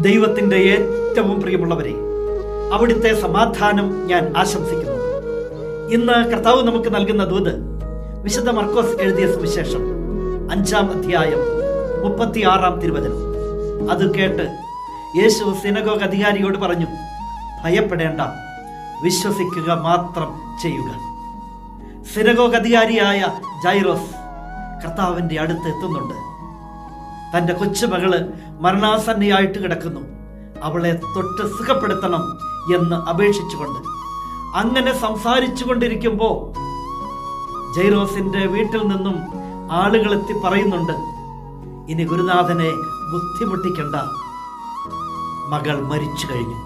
ദൈവത്തിൻ്റെ ഏറ്റവും പ്രിയമുള്ളവരെ, അവിടുത്തെ സമാധാനം ഞാൻ ആശംസിക്കുന്നു. ഇന്ന് കർത്താവ് നമുക്ക് നൽകുന്ന ദൂത് വിശുദ്ധ മർക്കോസ് എഴുതിയ സുവിശേഷം 5-ാം അധ്യായം 36-ാം തിരുവചനം. അത് കേട്ട് യേശു സിനഗോഗ് അധികാരിയോട് പറഞ്ഞു, ഭയപ്പെടേണ്ട, വിശ്വസിക്കുക മാത്രം ചെയ്യുക. സിനഗോഗ് അധികാരിയായ ജൈറോസ് കർത്താവിൻ്റെ അടുത്ത് എത്തുന്നുണ്ട്. തൻ്റെ കൊച്ചുമകള് മരണാസന്നയായിട്ട് കിടക്കുന്നു, അവളെ തൊട്ട് സുഖപ്പെടുത്തണം എന്ന് അപേക്ഷിച്ചുകൊണ്ട് അങ്ങനെ സംസാരിച്ചു കൊണ്ടിരിക്കുമ്പോൾ ജൈറോസിന്റെ വീട്ടിൽ നിന്നും ആളുകളെത്തി പറയുന്നുണ്ട്, ഇനി ഗുരുനാഥനെ ബുദ്ധിമുട്ടിക്കണ്ട, മകൾ മരിച്ചു കഴിഞ്ഞു.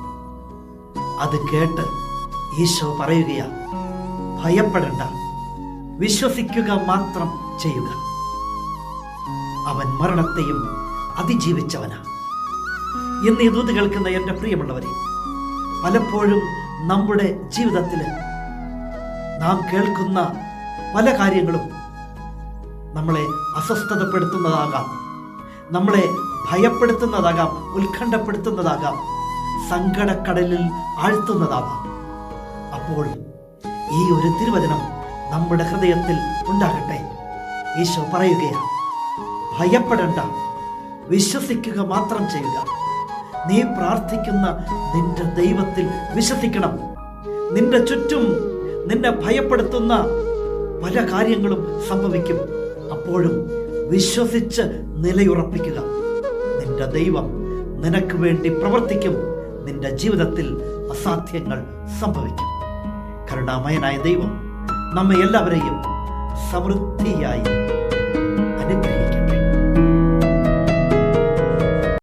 അത് കേട്ട് ഈശോ പറയുകയാ, ഭയപ്പെടണ്ട, വിശ്വസിക്കുക മാത്രം ചെയ്യുക. അവൻ മരണത്തെയും അതിജീവിച്ചവനാ. ഇന്ന് ഈ ദൂത് കേൾക്കുന്ന എൻ്റെ പ്രിയമുള്ളവരെ, പലപ്പോഴും നമ്മുടെ ജീവിതത്തിൽ നാം കേൾക്കുന്ന പല കാര്യങ്ങളും നമ്മളെ അസ്വസ്ഥതപ്പെടുത്തുന്നതാകാം, നമ്മളെ ഭയപ്പെടുത്തുന്നതാകാം, ഉത്കണ്ഠപ്പെടുത്തുന്നതാകാം, സങ്കടക്കടലിൽ ആഴ്ത്തുന്നതാകാം. അപ്പോൾ ഈ ഒരു തിരുവചനം നമ്മുടെ ഹൃദയത്തിൽ ഉണ്ടാകട്ടെ. ഈശോ പറയുകയാണ്, ഭയപ്പെടണ്ട, വിശ്വസിക്കുക മാത്രം ചെയ്യുക. നീ പ്രാർത്ഥിക്കുന്ന നിന്റെ ദൈവത്തിൽ വിശ്വസിക്കണം. നിന്റെ ചുറ്റും നിന്നെ ഭയപ്പെടുത്തുന്ന പല കാര്യങ്ങളും സംഭവിക്കും. അപ്പോഴും വിശ്വസിച്ച് നിലയുറപ്പിക്കുക. നിന്റെ ദൈവം നിനക്ക് വേണ്ടി പ്രവർത്തിക്കും. നിന്റെ ജീവിതത്തിൽ അസാധ്യങ്ങൾ സംഭവിക്കും. കരുണാമയനായ ദൈവം നമ്മെ എല്ലാവരെയും സമൃദ്ധിയായി